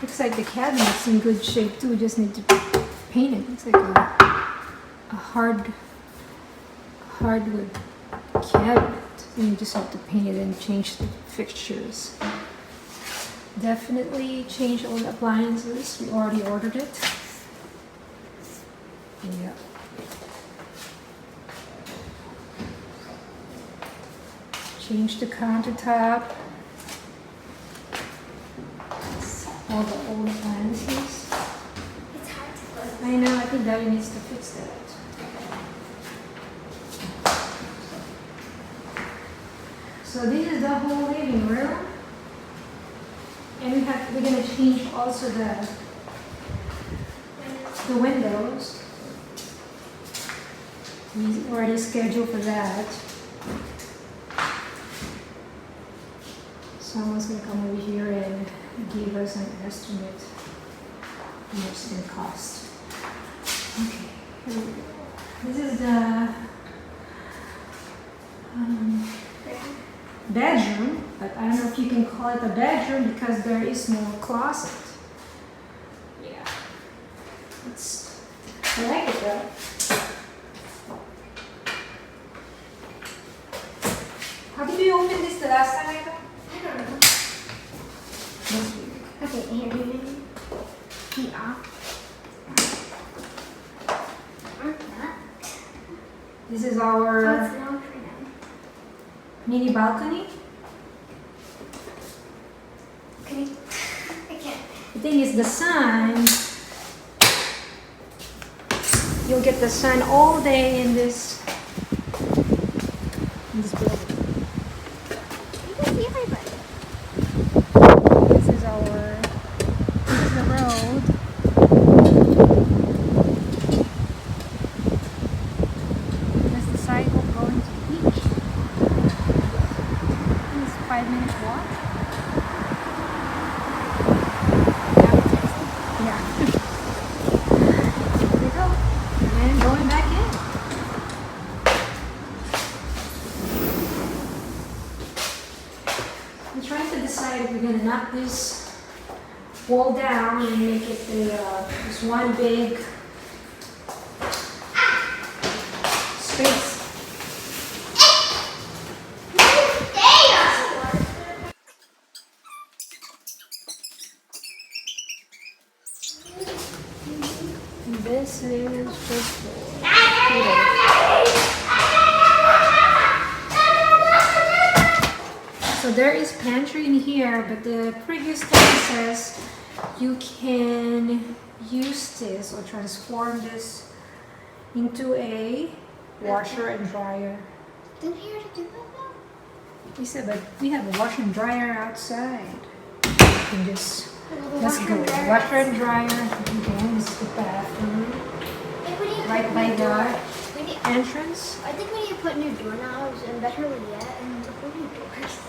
Looks like the cabinet's in good shape too. We just need to paint it. It's like a hardwood cabinet. And you just have to paint it and change the fixtures. Definitely change all the appliances. We already ordered it. Yeah. Change the countertop. All the old appliances. It's hard to close. I know, I think Daddy needs to fix that. So this is the whole living room. And we're gonna change also the windows. We already scheduled for that. Someone's gonna come over here and give us an estimate how much it's gonna cost. Okay, here we go. This is the bedroom, but I don't know if you can call it a bedroom because there is no closet. Yeah, I like it though. How did you open this the last time I got? I don't know. That's weird. Okay, here. Yeah. This is Oh, our it's long for them. mini balcony. Okay. I can't. The thing is, the sun, you'll get the sun all day in this building. You can see everybody. This is the road. That's the sidewalk going to the beach. decide if we're gonna knock this wall down and make it just one big space. And this is just for so there is pantry in here, but the previous thing says you can use this or transform this into a washer and dryer. Didn't he already do that though? He said, but we have a washer and dryer outside. You can just, let's go. Washer and dryer. Again, this is the bathroom. Right by the entrance. I think we need to put new doorknobs and better yet, and the new doors.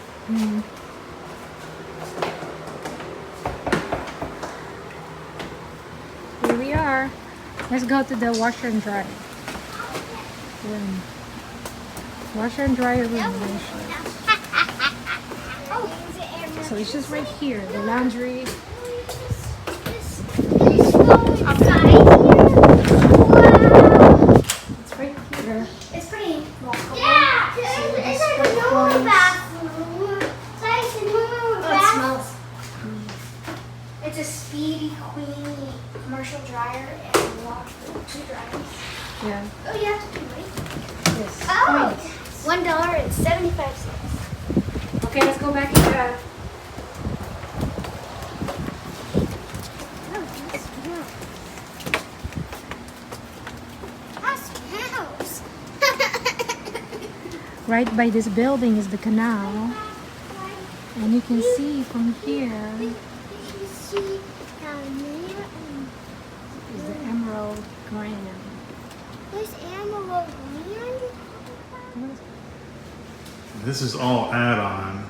Here we are. Let's go to the washer and dryer room. Washer and dryer room. So it's just right here. The laundry. It's right here. It's pretty walkable. Yeah, it's like a normal bathroom. It smells. It's a speedy, queenie commercial dryer and wash with 2 dryers. Yeah. Oh, you have to do it. Yes. Oh, Point. $1.75. Okay, let's go back into right by this building is the canal, and you can see from here is the emerald green. There's emerald green. This is all add-on.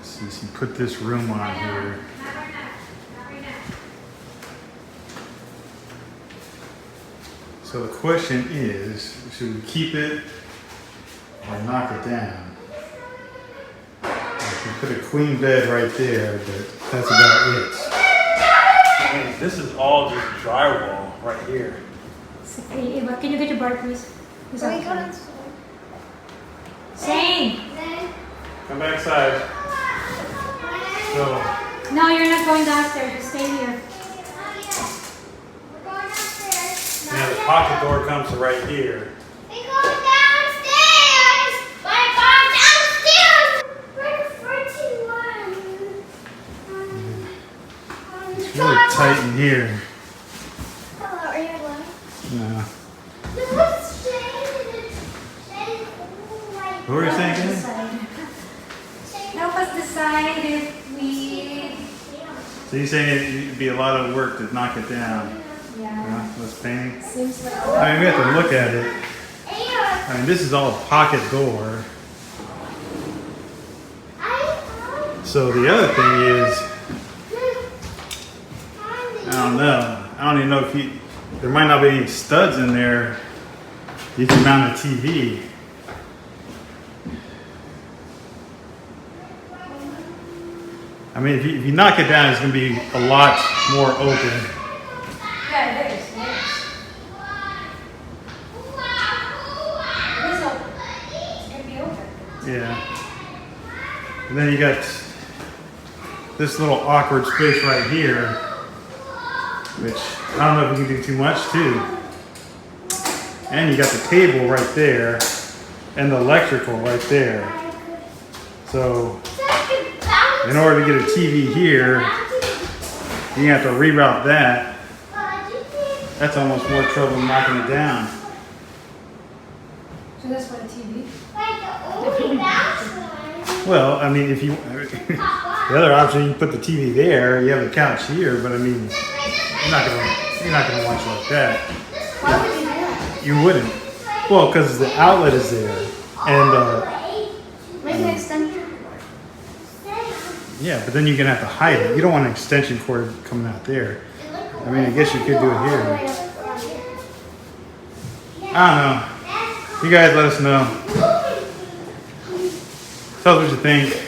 So you put this room on here. So the question is, should we keep it or knock it down? We put a queen bed right there, but that's about it. I mean, this is all just drywall right here. Hey, Eva, can you get your bar, please? Who's Can we outside? go downstairs? Zane! Come back inside. So, No, you're not going downstairs. Just stay here. now the pocket door comes to right here. We go downstairs! We're going downstairs! We're the first one. It's really tight in here. Hello, are you alone? No. What's Shane? What were you saying again? Help us decide if we... So you're saying it'd be a lot of work to knock it down? Yeah. Less painting? Seems like... I mean, we have to look at it. I mean, this is all pocket door. So the other thing is, I don't know. I don't even know if you, there might not be any studs in there. You can mount a TV. I mean, if you knock it down, it's going to be a lot more open. Yeah, it is. It is. It is open. It's going to be open. Yeah. And then you got this little awkward space right here, which I don't know if you can do too much too. And you got the table right there and the electrical right there. So in order to get a TV here, you have to reroute that. That's almost more trouble than knocking it down. So that's for the TV? Well, I mean, if you, the other option, you put the TV there, you have the couch here, but I mean, you're not gonna watch like that. Why would you do that? You wouldn't. Well, because the outlet is there, and Make an extension cord. yeah, but then you're gonna have to hide it. You don't want an extension cord coming out there. I mean, I guess you could do it here. I don't know. You guys let us know. Tell us what you think. You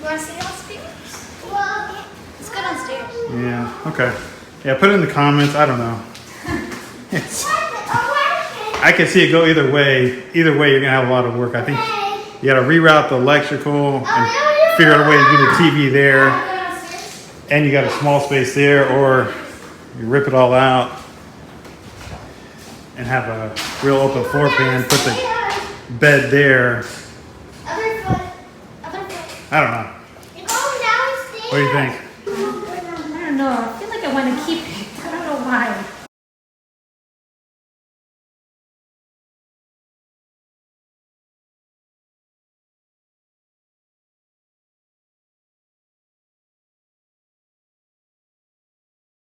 want to Yeah, okay. Yeah, put it in the comments. I don't know. I can see it go either way. Either way, you're going to have a lot of work. I think you got to reroute the electrical and figure out a way to do the TV there. And you got a small space there, or you rip it all out and have a real open floor plan. Put the bed there. I don't know. What do you think? I don't know. I feel like I want to keep it. I don't know why.